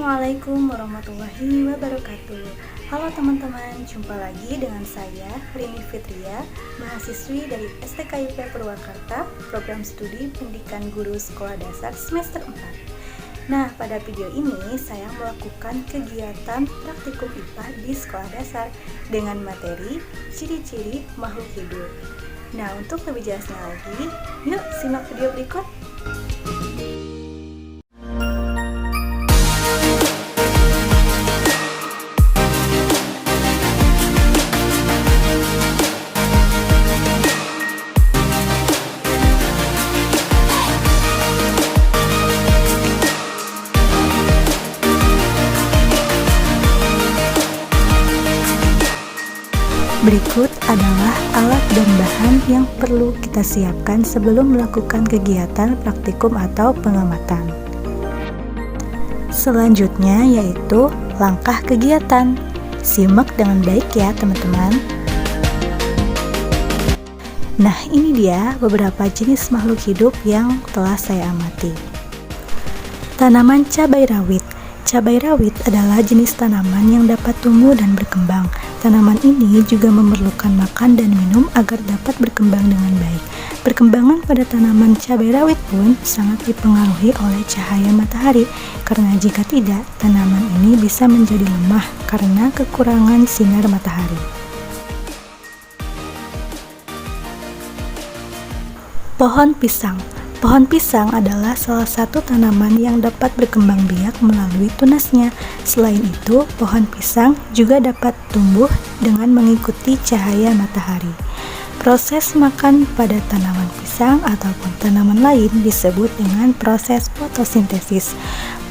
Assalamualaikum warahmatullahi wabarakatuh. Halo teman-teman, jumpa lagi dengan saya Rini Fitria, mahasiswi dari STKIP Purwakarta, program studi pendidikan guru sekolah dasar semester 4. Nah, pada video ini saya melakukan kegiatan praktikum IPA di sekolah dasar dengan materi ciri-ciri makhluk hidup. Nah, untuk lebih jelasnya lagi, yuk simak video berikut. Berikut adalah alat dan bahan yang perlu kita siapkan sebelum melakukan kegiatan praktikum atau pengamatan. Selanjutnya yaitu langkah kegiatan. Simak dengan baik ya teman-teman. Nah, ini dia beberapa jenis makhluk hidup yang telah saya amati. Tanaman cabai rawit. Cabai rawit adalah jenis tanaman yang dapat tumbuh dan berkembang. Tanaman ini juga memerlukan makan dan minum agar dapat berkembang dengan baik. Perkembangan pada tanaman cabai rawit pun sangat dipengaruhi oleh cahaya matahari, karena jika tidak, tanaman ini bisa menjadi lemah karena kekurangan sinar matahari. Pohon pisang. Pohon pisang adalah salah satu tanaman yang dapat berkembang biak melalui tunasnya. Selain itu, pohon pisang juga dapat tumbuh dengan mengikuti cahaya matahari. Proses makan pada tanaman pisang ataupun tanaman lain disebut dengan proses fotosintesis.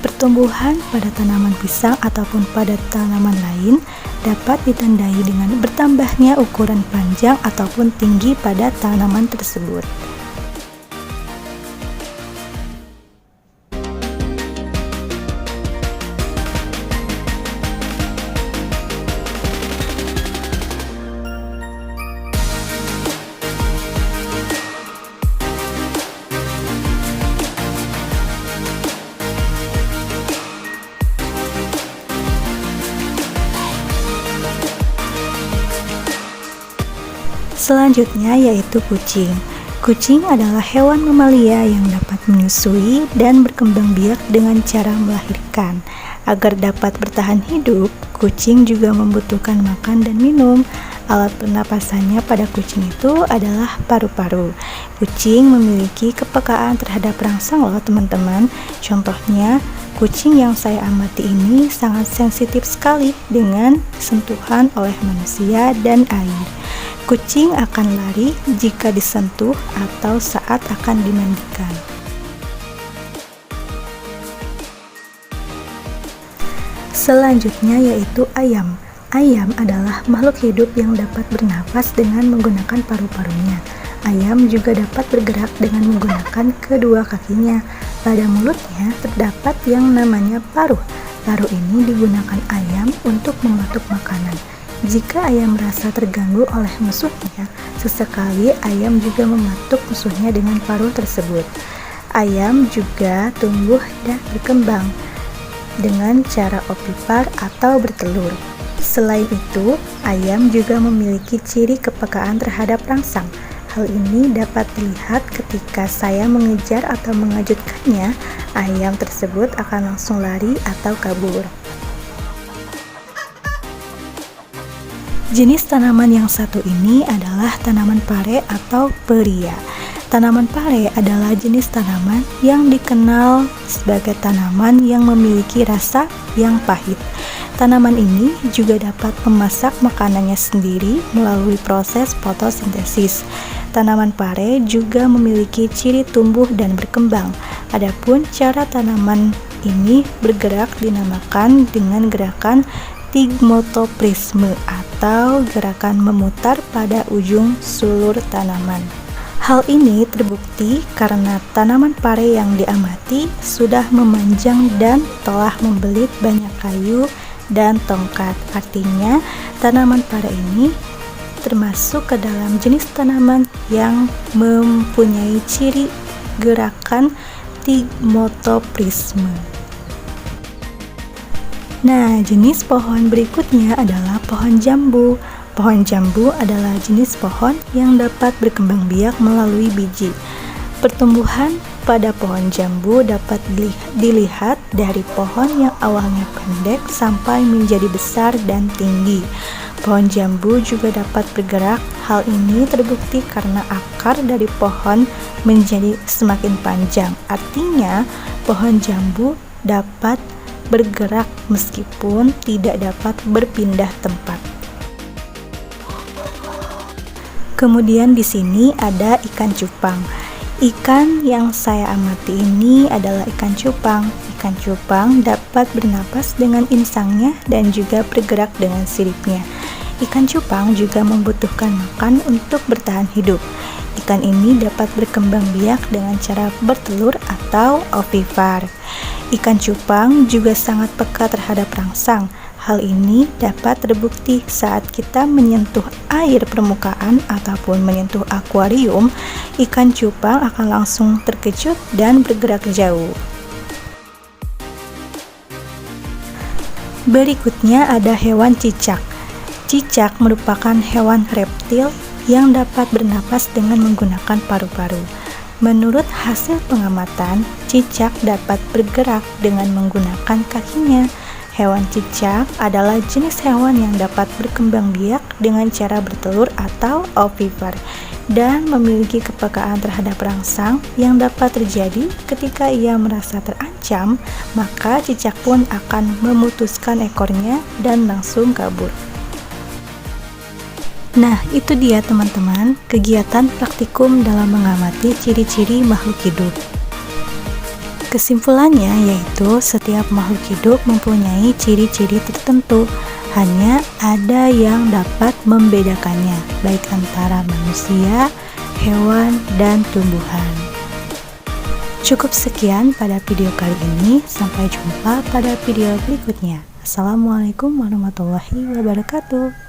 Pertumbuhan pada tanaman pisang ataupun pada tanaman lain dapat ditandai dengan bertambahnya ukuran panjang ataupun tinggi pada tanaman tersebut. Selanjutnya yaitu kucing. Kucing adalah hewan mamalia yang dapat menyusui dan berkembang biak dengan cara melahirkan. Agar dapat bertahan hidup, kucing juga membutuhkan makan dan minum. Alat pernapasannya pada kucing itu adalah paru-paru. Kucing memiliki kepekaan terhadap rangsang loh teman-teman. Contohnya, kucing yang saya amati ini sangat sensitif sekali dengan sentuhan oleh manusia dan air. Kucing akan lari jika disentuh atau saat akan dimandikan. Selanjutnya yaitu ayam. Ayam adalah makhluk hidup yang dapat bernapas dengan menggunakan paru-parunya. Ayam juga dapat bergerak dengan menggunakan kedua kakinya. Pada mulutnya terdapat yang namanya paruh. Paruh ini digunakan ayam untuk mematuk makanan. Jika ayam merasa terganggu oleh musuhnya, sesekali ayam juga mematuk musuhnya dengan paruh tersebut. Ayam juga tumbuh dan berkembang dengan cara ovipar atau bertelur. Selain itu, ayam juga memiliki ciri kepekaan terhadap rangsang. Hal ini dapat dilihat ketika saya mengejar atau mengejutkannya, ayam tersebut akan langsung lari atau kabur. Jenis tanaman yang satu ini adalah tanaman pare atau peria. Tanaman pare adalah jenis tanaman yang dikenal sebagai tanaman yang memiliki rasa yang pahit. Tanaman ini juga dapat memasak makanannya sendiri melalui proses fotosintesis. Tanaman pare juga memiliki ciri tumbuh dan berkembang. Adapun cara tanaman ini bergerak dinamakan dengan gerakan stigmatoprisme atau gerakan memutar pada ujung sulur tanaman. Hal ini terbukti karena tanaman pare yang diamati sudah memanjang dan telah membelit banyak kayu dan tongkat. Artinya, tanaman pare ini termasuk ke dalam jenis tanaman yang mempunyai ciri gerakan stigmatoprisme. Nah, jenis pohon berikutnya adalah pohon jambu. Pohon jambu adalah jenis pohon yang dapat berkembang biak melalui biji. Pertumbuhan pada pohon jambu dapat dilihat dari pohon yang awalnya pendek sampai menjadi besar dan tinggi. Pohon jambu juga dapat bergerak. Hal ini terbukti karena akar dari pohon menjadi semakin panjang. Artinya, pohon jambu dapat bergerak meskipun tidak dapat berpindah tempat. Kemudian di sini ada ikan cupang. Ikan yang saya amati ini adalah ikan cupang. Ikan cupang dapat bernapas dengan insangnya dan juga bergerak dengan siripnya. Ikan cupang juga membutuhkan makan untuk bertahan hidup. Ikan ini dapat berkembang biak dengan cara bertelur atau ovipar. Ikan cupang juga sangat peka terhadap rangsang. Hal ini dapat terbukti saat kita menyentuh air permukaan ataupun menyentuh akuarium, ikan cupang akan langsung terkejut dan bergerak jauh. Berikutnya ada hewan cicak. Cicak merupakan hewan reptil yang dapat bernapas dengan menggunakan paru-paru. Menurut hasil pengamatan, cicak dapat bergerak dengan menggunakan kakinya. Hewan cicak adalah jenis hewan yang dapat berkembang biak dengan cara bertelur atau ovipar dan memiliki kepekaan terhadap rangsang yang dapat terjadi ketika ia merasa terancam, maka cicak pun akan memutuskan ekornya dan langsung kabur. Nah, itu dia teman-teman, kegiatan praktikum dalam mengamati ciri-ciri makhluk hidup. Kesimpulannya yaitu setiap makhluk hidup mempunyai ciri-ciri tertentu, hanya ada yang dapat membedakannya, baik antara manusia, hewan, dan tumbuhan. Cukup sekian pada video kali ini, sampai jumpa pada video berikutnya. Assalamualaikum warahmatullahi wabarakatuh.